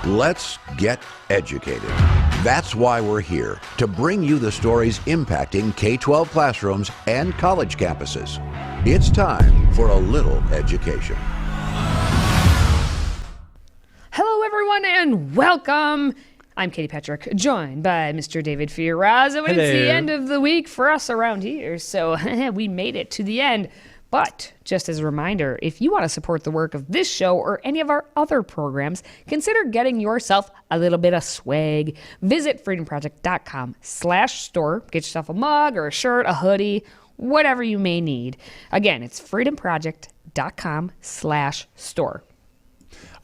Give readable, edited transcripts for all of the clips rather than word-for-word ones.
Let's get educated. That's why we're here, to bring you the stories impacting K-12 classrooms and college campuses. It's time for a little education. Hello, everyone, and welcome. I'm Katie Patrick, joined by Mr. David Fiorazzo. And it's the end of the week for us around here, so we made it to the end. But just as a reminder, if you want to support the work of this show or any of our other programs, consider getting yourself a little bit of swag. Visit freedomproject.com/store. Get yourself a mug or a shirt, a hoodie, whatever you may need. Again, it's freedomproject.com/store.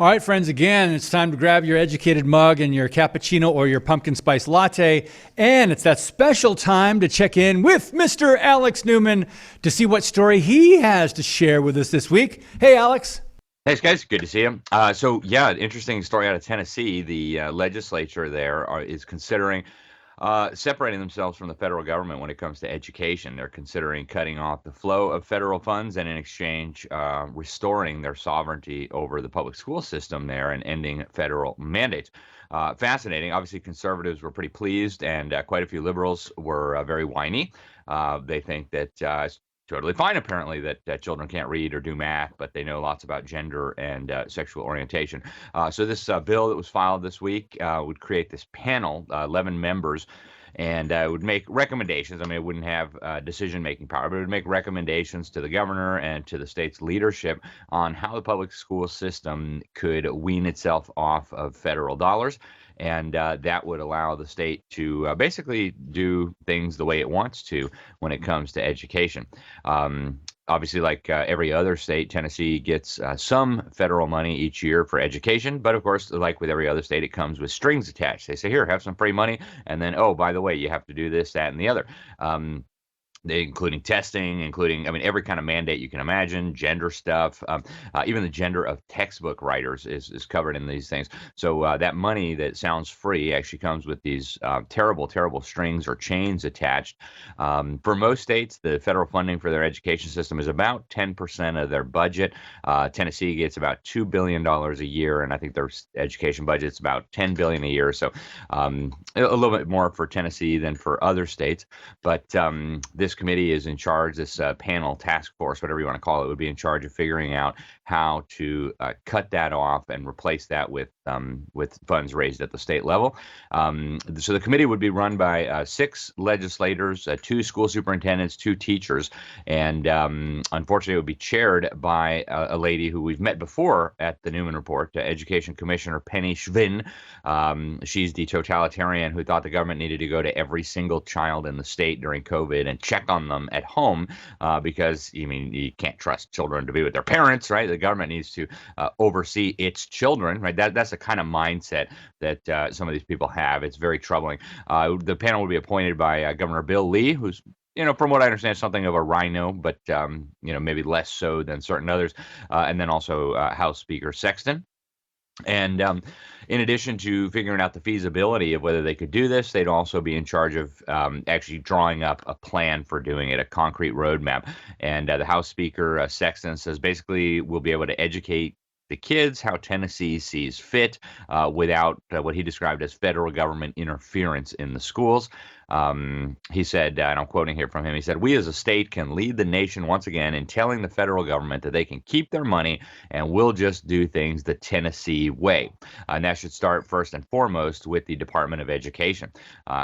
All right, friends, again, it's time to grab your educated mug and your cappuccino or your pumpkin spice latte. And it's that special time to check in with Mr. Alex Newman to see what story he has to share with us this week. Hey, Alex. Thanks, guys. Good to see you. Interesting story out of Tennessee. The legislature there is considering separating themselves from the federal government when it comes to education. They're considering cutting off the flow of federal funds and in exchange restoring their sovereignty over the public school system there and ending federal mandates. Fascinating. Obviously, conservatives were pretty pleased, and quite a few liberals were very whiny. They think that it's totally fine, apparently, that children can't read or do math, but they know lots about gender and sexual orientation. So this bill that was filed this week would create this panel, 11 members, and would make recommendations. I mean, it wouldn't have decision-making power, but it would make recommendations to the governor and to the state's leadership on how the public school system could wean itself off of federal dollars. And that would allow the state to basically do things the way it wants to when it comes to education. Obviously, like every other state, Tennessee gets some federal money each year for education. But of course, like with every other state, it comes with strings attached. They say, here, have some free money. And then, oh, by the way, you have to do this, that, and the other. Including testing, every kind of mandate you can imagine, gender stuff, even the gender of textbook writers is covered in these things. So that money that sounds free actually comes with these terrible, terrible strings or chains attached. For most states, the federal funding for their education system is about 10% of their budget. Tennessee gets about $2 billion a year, and I think their education budget's about $10 billion a year. So a little bit more for Tennessee than for other states. But this committee is in charge, this panel, task force, whatever you want to call it, would be in charge of figuring out how to cut that off and replace that with funds raised at the state level. So the committee would be run by 6 legislators, 2 school superintendents, 2 teachers, and unfortunately it would be chaired by a lady who we've met before at the Newman Report, Education Commissioner Penny Schvinn. She's the totalitarian who thought the government needed to go to every single child in the state during COVID and check on them at home because, you can't trust children to be with their parents, right? The government needs to oversee its children, right? That's the kind of mindset that some of these people have. It's very troubling. The panel would be appointed by Governor Bill Lee, who's, from what I understand, something of a rhino, but, maybe less so than certain others. And then also House Speaker Sexton. And in addition to figuring out the feasibility of whether they could do this, they'd also be in charge of actually drawing up a plan for doing it, a concrete roadmap. And the House Speaker, Sexton, says basically we'll be able to educate the kids how Tennessee sees fit without what he described as federal government interference in the schools. He said, and I'm quoting here from him, he said, "We as a state can lead the nation once again in telling the federal government that they can keep their money and we'll just do things the Tennessee way." And that should start first and foremost with the Department of Education.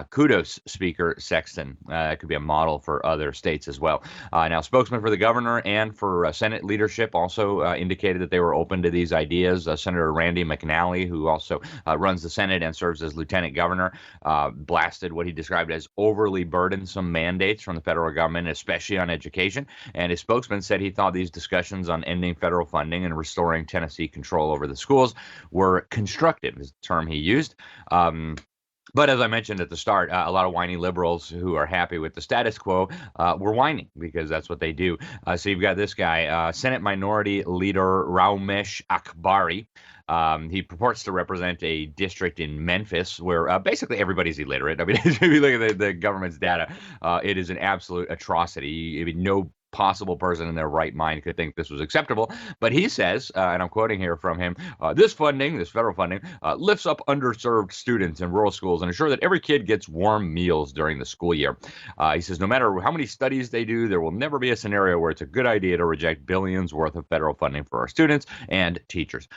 Kudos, Speaker Sexton. That could be a model for other states as well. Now, spokesman for the governor and for Senate leadership also indicated that they were open to these ideas. Senator Randy McNally, who also runs the Senate and serves as lieutenant governor, blasted what he described as overly burdensome mandates from the federal government, especially on education. And his spokesman said he thought these discussions on ending federal funding and restoring Tennessee control over the schools were constructive, is the term he used. But as I mentioned at the start, a lot of whiny liberals who are happy with the status quo were whining because that's what they do. So you've got this guy, Senate Minority Leader Raumesh Akbari. He purports to represent a district in Memphis where basically everybody's illiterate. I mean, if you look at the government's data, it is an absolute atrocity. I mean, no possible person in their right mind could think this was acceptable. But he says, and I'm quoting here from him, this federal funding, lifts up underserved students in rural schools and ensure that every kid gets warm meals during the school year. He says no matter how many studies they do, there will never be a scenario where it's a good idea to reject billions worth of federal funding for our students and teachers.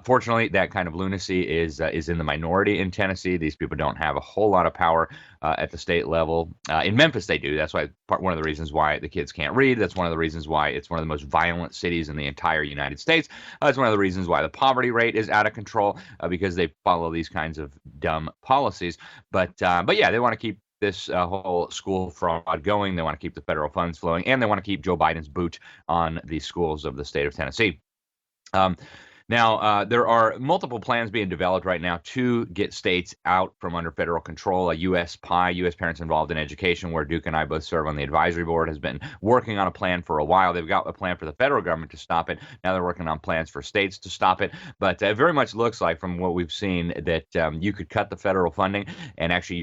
Fortunately, that kind of lunacy is in the minority in Tennessee. These people don't have a whole lot of power at the state level. In Memphis, they do. That's why one of the reasons why the kids can't read. That's one of the reasons why it's one of the most violent cities in the entire United States. That's one of the reasons why the poverty rate is out of control, because they follow these kinds of dumb policies. But yeah, they want to keep this whole school fraud going. They want to keep the federal funds flowing, and they want to keep Joe Biden's boot on the schools of the state of Tennessee. Now, there are multiple plans being developed right now to get states out from under federal control. U.S. Parents Involved in Education, where Duke and I both serve on the advisory board, has been working on a plan for a while. They've got a plan for the federal government to stop it. Now they're working on plans for states to stop it. But it very much looks like, from what we've seen, that you could cut the federal funding, and actually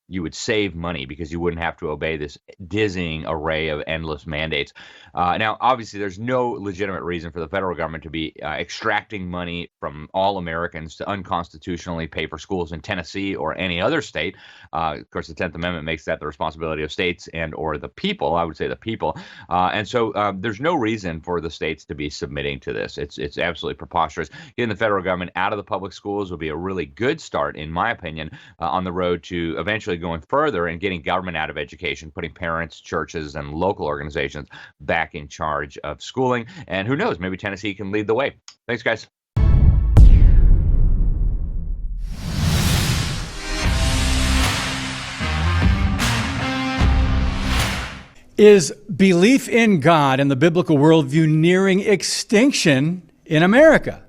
you would save money because you wouldn't have to obey this dizzying array of endless mandates. Now, obviously, there's no legitimate reason for the federal government to be extracting money from all Americans to unconstitutionally pay for schools in Tennessee or any other state. Of course, the 10th Amendment makes that the responsibility of states and or the people. I would say the people. And so there's no reason for the states to be submitting to this. It's absolutely preposterous. Getting the federal government out of the public schools will be a really good start, in my opinion, on the road to eventually going further and getting government out of education, putting parents, churches, and local organizations back in charge of schooling. And who knows, maybe Tennessee can lead the way. Thanks, guys. Is belief in God and the biblical worldview nearing extinction in America?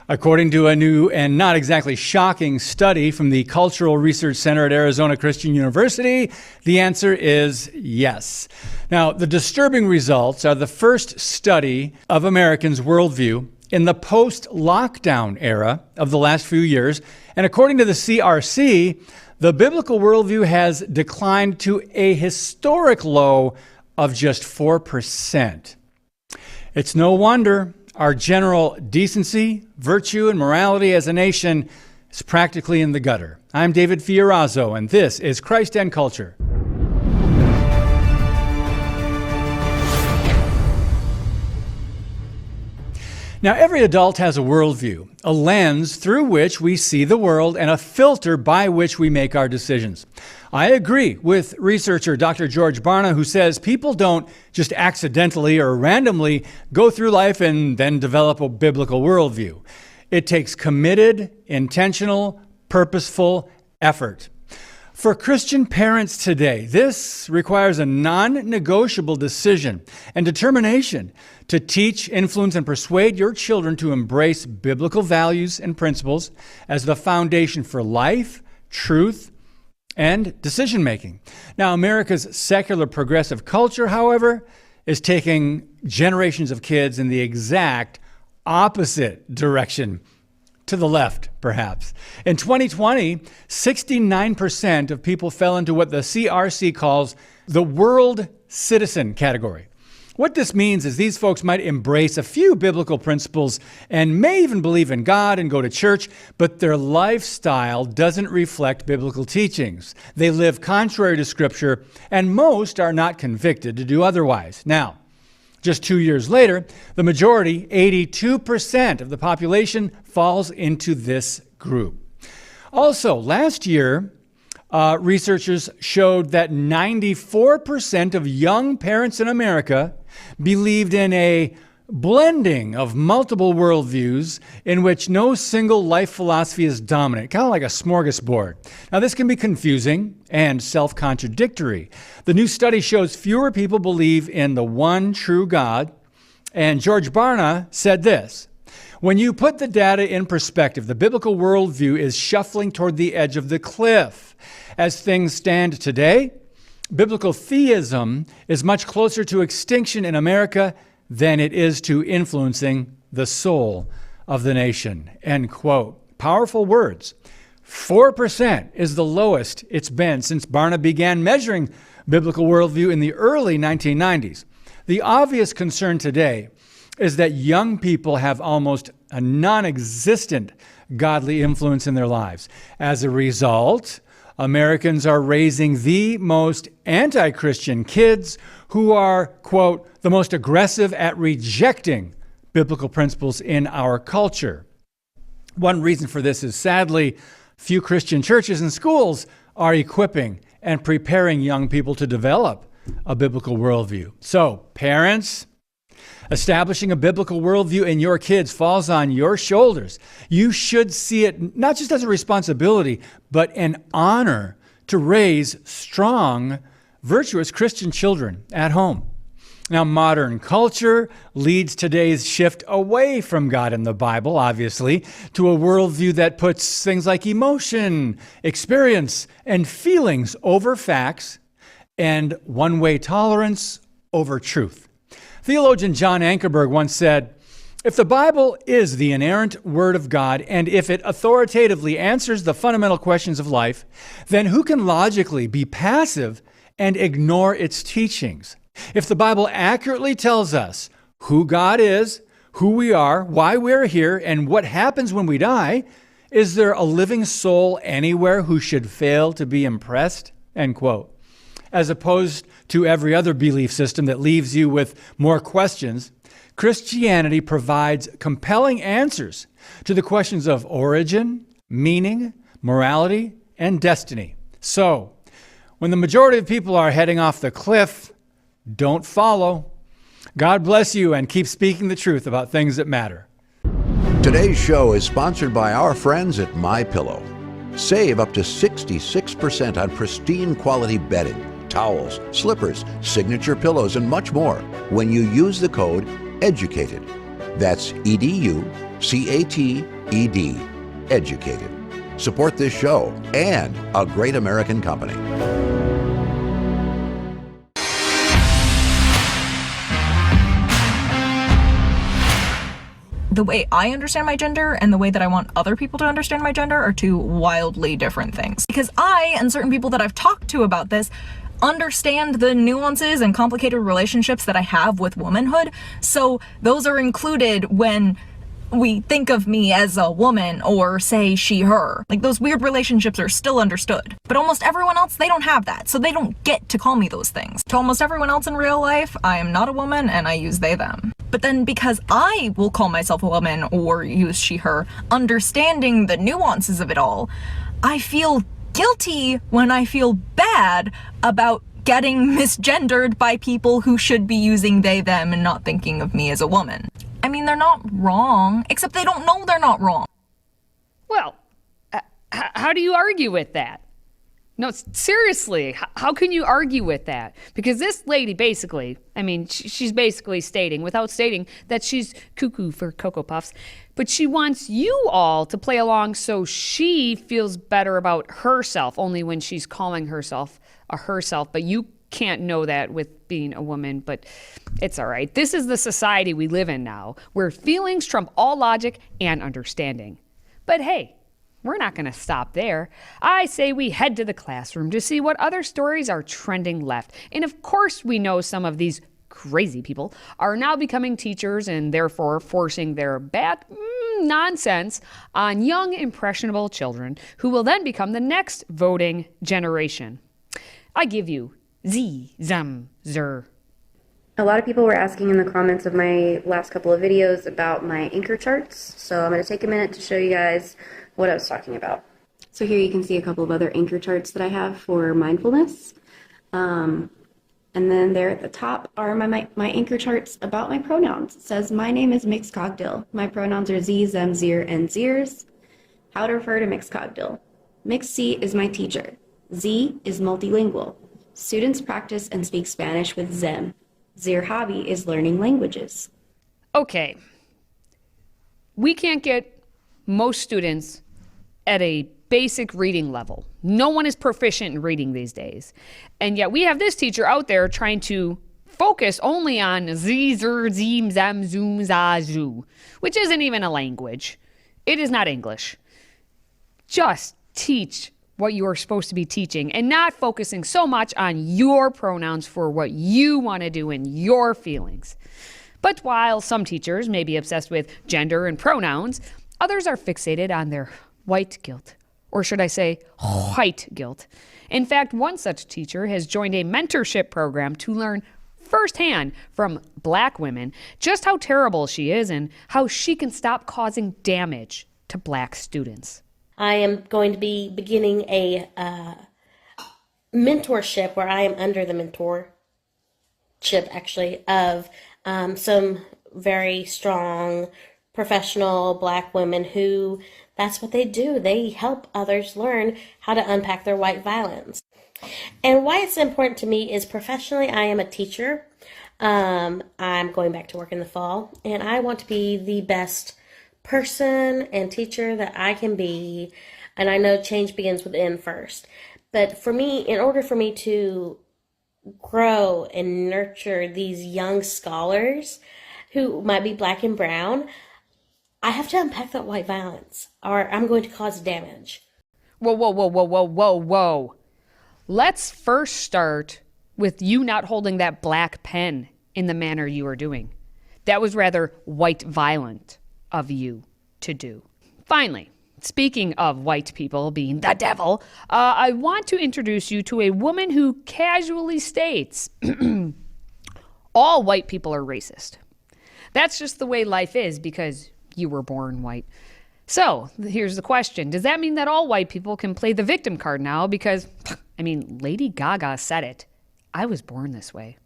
According to a new and not exactly shocking study from the Cultural Research Center at Arizona Christian University, the answer is yes. Now, the disturbing results are the first study of Americans' worldview in the post-lockdown era of the last few years. And according to the CRC, the biblical worldview has declined to a historic low of just 4%. It's no wonder our general decency, virtue, and morality as a nation is practically in the gutter. I'm David Fiorazo, and this is Christ and Culture. Now, every adult has a worldview, a lens through which we see the world, and a filter by which we make our decisions. I agree with researcher Dr. George Barna, who says people don't just accidentally or randomly go through life and then develop a biblical worldview. It takes committed, intentional, purposeful effort. For Christian parents today, this requires a non-negotiable decision and determination to teach, influence, and persuade your children to embrace biblical values and principles as the foundation for life, truth, and decision-making. Now, America's secular progressive culture, however, is taking generations of kids in the exact opposite direction. To the left, perhaps. In 2020, 69% of people fell into what the CRC calls the world citizen category. What this means is these folks might embrace a few biblical principles and may even believe in God and go to church, but their lifestyle doesn't reflect biblical teachings. They live contrary to Scripture, and most are not convicted to do otherwise. Now, just 2 years later, the majority, 82% of the population, falls into this group. Also, last year, researchers showed that 94% of young parents in America believed in a blending of multiple worldviews in which no single life philosophy is dominant, kind of like a smorgasbord. Now, this can be confusing and self-contradictory. The new study shows fewer people believe in the one true God, and George Barna said this: when you put the data in perspective, the biblical worldview is shuffling toward the edge of the cliff. As things stand today, biblical theism is much closer to extinction in America than it is to influencing the soul of the nation. End quote. Powerful words. 4% is the lowest it's been since Barna began measuring biblical worldview in the early 1990s. The obvious concern today is that young people have almost a non-existent godly influence in their lives. As a result, Americans are raising the most anti-Christian kids who are, quote, the most aggressive at rejecting biblical principles in our culture. One reason for this is, sadly, few Christian churches and schools are equipping and preparing young people to develop a biblical worldview. So, parents, establishing a biblical worldview in your kids falls on your shoulders. You should see it not just as a responsibility, but an honor to raise strong, virtuous Christian children at home. Now, modern culture leads today's shift away from God and the Bible, obviously, to a worldview that puts things like emotion, experience, and feelings over facts, and one-way tolerance over truth. Theologian John Ankerberg once said, "If the Bible is the inerrant Word of God, and if it authoritatively answers the fundamental questions of life, then who can logically be passive and ignore its teachings? If the Bible accurately tells us who God is, who we are, why we're here, and what happens when we die, is there a living soul anywhere who should fail to be impressed?" End quote. As opposed to every other belief system that leaves you with more questions, Christianity provides compelling answers to the questions of origin, meaning, morality, and destiny. So, when the majority of people are heading off the cliff, don't follow. God bless you, and keep speaking the truth about things that matter. Today's show is sponsored by our friends at MyPillow. Save up to 66% on pristine quality bedding, towels, slippers, signature pillows, and much more when you use the code EDUCATED. That's EDUCATED. Educated. Support this show and a great American company. The way I understand my gender and the way that I want other people to understand my gender are two wildly different things. Because I, and certain people that I've talked to about this, understand the nuances and complicated relationships that I have with womanhood. So those are included when we think of me as a woman or say she, her. Like, those weird relationships are still understood. But almost everyone else, they don't have that. So they don't get to call me those things. To almost everyone else in real life, I am not a woman and I use they, them. But then because I will call myself a woman or use she, her, understanding the nuances of it all, I feel guilty when I feel bad about getting misgendered by people who should be using they, them and not thinking of me as a woman. I mean, they're not wrong, except they don't know they're not wrong. Well, how do you argue with that? No, seriously, how can you argue with that? Because this lady basically, I mean, she's basically stating, without stating, that she's cuckoo for Cocoa Puffs, but she wants you all to play along so she feels better about herself, only when she's calling herself a herself, but you can't know that with being a woman, but it's all right. This is the society we live in now, where feelings trump all logic and understanding. But hey, we're not going to stop there. I say we head to the classroom to see what other stories are trending left. And of course, we know some of these crazy people are now becoming teachers and therefore forcing their bad nonsense on young, impressionable children who will then become the next voting generation. I give you Z, Zam, Zer. A lot of people were asking in the comments of my last couple of videos about my anchor charts. So I'm going to take a minute to show you guys what I was talking about. So here you can see a couple of other anchor charts that I have for mindfulness. And then there at the top are my anchor charts about my pronouns. It says, my name is Mixed Cogdill. My pronouns are Z, Zem, Zir, and Zirs. How to refer to Mixed Cogdill. Mixed C is my teacher. Z is multilingual. Students practice and speak Spanish with Zem. Zir hobby is learning languages. Okay. We can't get most students at a basic reading level. No one is proficient in reading these days. And yet we have this teacher out there trying to focus only on Z, Zer, Zim, Zam, Zoom, Za, Zoo, which isn't even a language. It is not English. Just teach what you are supposed to be teaching and not focusing so much on your pronouns for what you want to do and your feelings. But while some teachers may be obsessed with gender and pronouns, others are fixated on their white guilt, or should I say white guilt. In fact, one such teacher has joined a mentorship program to learn firsthand from Black women just how terrible she is and how she can stop causing damage to Black students. I am going to be beginning a mentorship where I am under the mentorship, actually, of some very strong, professional Black women who, that's what they do. They help others learn how to unpack their white violence. And why it's important to me is professionally, I am a teacher. I'm going back to work in the fall, and I want to be the best person and teacher that I can be. And I know change begins within first. But for me, in order for me to grow and nurture these young scholars who might be Black and brown, I have to unpack that white violence or I'm going to cause damage. Whoa. Let's first start with you not holding that black pen in the manner you are doing. That was rather white violent of you to do. Finally, speaking of white people being the devil, I want to introduce you to a woman who casually states, all white people are racist. That's just the way life is because you were born white. So here's the question. Does that mean that all white people can play the victim card now? Because, Lady Gaga said it. I was born this way.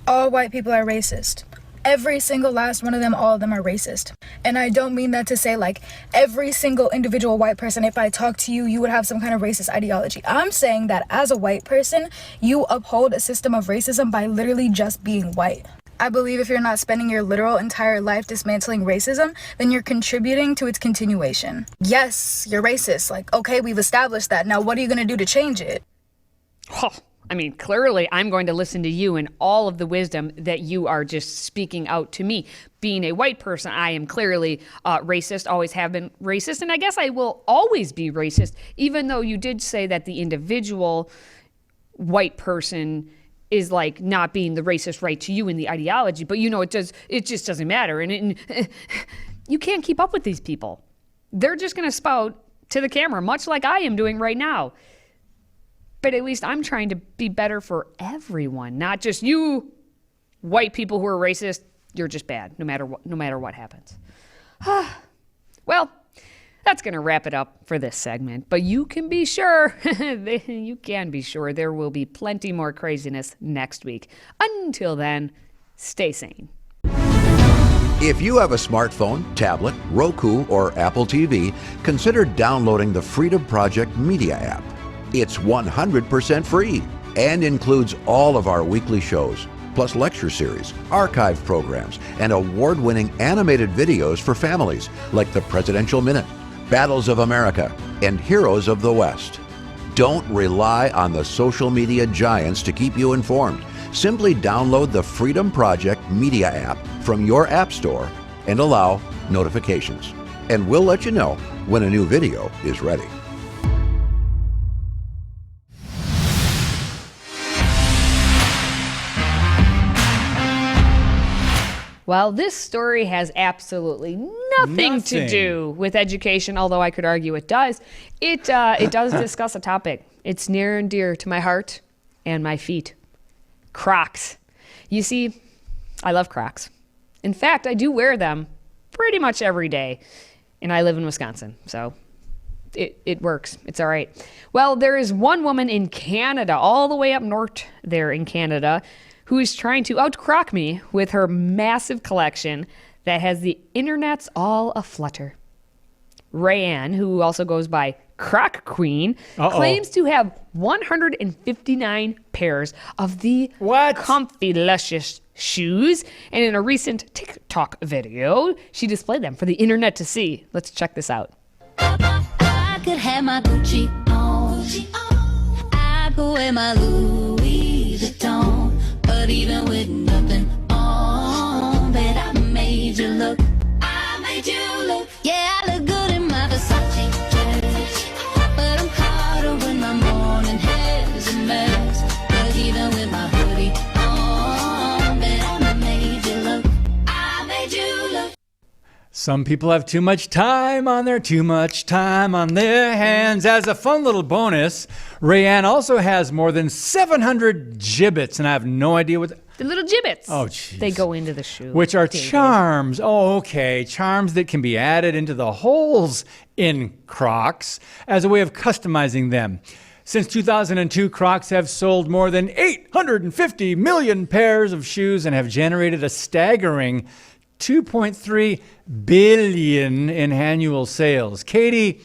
All white people are racist. Every single last one of them, all of them are racist. And I don't mean that to say like every single individual white person, if I talk to you, you would have some kind of racist ideology. I'm saying that as a white person, you uphold a system of racism by literally just being white. I believe if you're not spending your literal entire life dismantling racism, then you're contributing to its continuation. Yes, you're racist. Like, okay, we've established that. Now, what are you going to do to change it? Clearly, I'm going to listen to you and all of the wisdom that you are just speaking out to me. Being a white person, I am clearly racist, always have been racist, and I guess I will always be racist, even though you did say that the individual white person is like not being the racist right to you in the ideology, but it just doesn't matter. And you can't keep up with these people. They're just going to spout to the camera, much like I am doing right now. But at least I'm trying to be better for everyone, not just you white people who are racist. You're just bad, no matter what happens. Well, that's going to wrap it up for this segment. But you can be sure, there will be plenty more craziness next week. Until then, stay sane. If you have a smartphone, tablet, Roku, or Apple TV, consider downloading the Freedom Project Media app. It's 100% free and includes all of our weekly shows, plus lecture series, archive programs, and award-winning animated videos for families like the Presidential Minute, Battles of America, and Heroes of the West. Don't rely on the social media giants to keep you informed. Simply download the Freedom Project Media app from your app store and allow notifications. And we'll let you know when a new video is ready. Well, this story has absolutely nothing to do with education, although I could argue it does. It does discuss a topic. It's near and dear to my heart and my feet. Crocs. You see, I love Crocs. In fact, I do wear them pretty much every day, and I live in Wisconsin, so it works. It's all right. Well, there is one woman in Canada, all the way up north there in Canada, who is trying to out-croc me with her massive collection that has the internets all aflutter. Rayanne, who also goes by Croc Queen, claims to have 159 pairs of the comfy, luscious shoes. And in a recent TikTok video, she displayed them for the internet to see. Let's check this out. I could have my Gucci on. I could wear my Louis Vuitton. But even with nothing on, bet I made you look. I made you look. Yeah, I look good in my Versace dress, but I'm caught up in my Some people have too much time on their hands. As a fun little bonus, Rayanne also has more than 700 gibbets, and I have no idea what... The little gibbets. Oh, jeez. They go into the shoe. Which are David. charms. Oh, okay. Charms that can be added into the holes in Crocs as a way of customizing them. Since 2002, Crocs have sold more than 850 million pairs of shoes and have generated a staggering 2.3 billion in annual sales. Katie,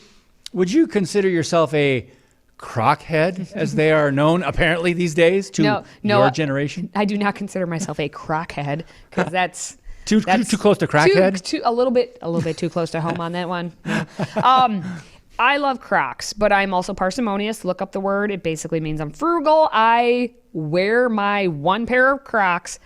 would you consider yourself a Croc head, as they are known apparently these days to your generation? I do not consider myself a Croc head because that's too close to crackhead. A little bit too close to home on that one. No. I love Crocs, but I'm also parsimonious. Look up the word. It basically means I'm frugal. I wear my one pair of Crocs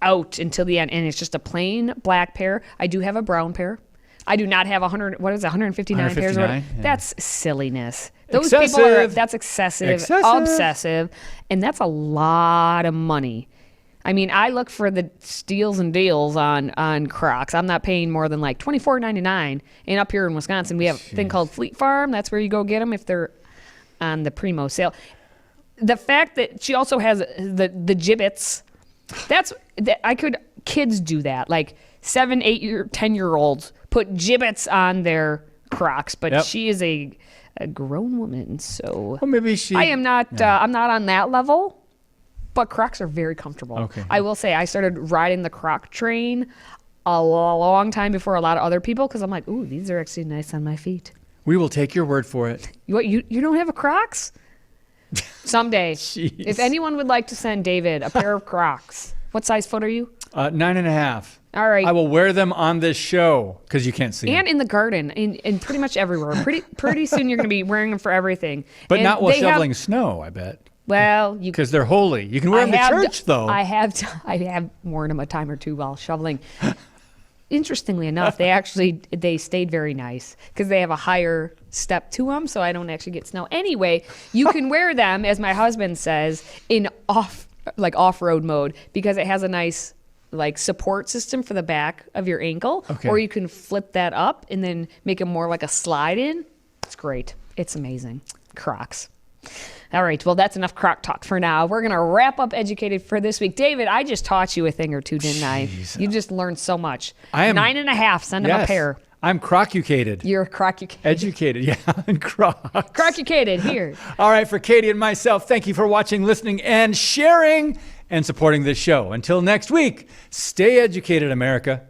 out until the end, and it's just a plain black pair. I do have a brown pair. I do not have 159 pairs. Yeah. That's silliness. Those excessive. people are, that's excessive, obsessive, and that's a lot of money. I mean, I look for the steals and deals on Crocs. I'm not paying more than like $24.99. And up here in Wisconsin, we have a thing called Fleet Farm. That's where you go get them if they're on the primo sale. The fact that she also has the gibbets, kids do that. Like 7, 8, 10-year-olds put gibbets on their Crocs, but she is a grown woman, so maybe she. I am not. I'm not on that level, but Crocs are very comfortable. Okay. I will say I started riding the Croc train a long time before a lot of other people because I'm like, ooh, these are actually nice on my feet. We will take your word for it. You don't have a Crocs? Someday, if anyone would like to send David a pair of Crocs, what size foot are you? 9.5. All right. I will wear them on this show because you can't see them. And in the garden, in pretty much everywhere. Pretty soon you're going to be wearing them for everything. But and not while shoveling snow, I bet. Well, because they're holy. You can wear them to church, though. I have worn them a time or two while shoveling. Interestingly enough, they stayed very nice because they have a higher step to them, so I don't actually get snow. Anyway, you can wear them, as my husband says, in off-road mode because it has a nice support system for the back of your ankle, or you can flip that up and then make it more like a slide in. It's great. It's amazing. Crocs. All right, well, that's enough Croc talk for now. We're going to wrap up Educated for this week. David, I just taught you a thing or two, didn't I? You just learned so much. I am 9.5. Send him a pair. I'm Crocucated. You're Crocucated. Educated, yeah, and Crocs. Crocucated, here. All right, for Katie and myself, thank you for watching, listening, and sharing and supporting this show. Until next week, stay educated, America.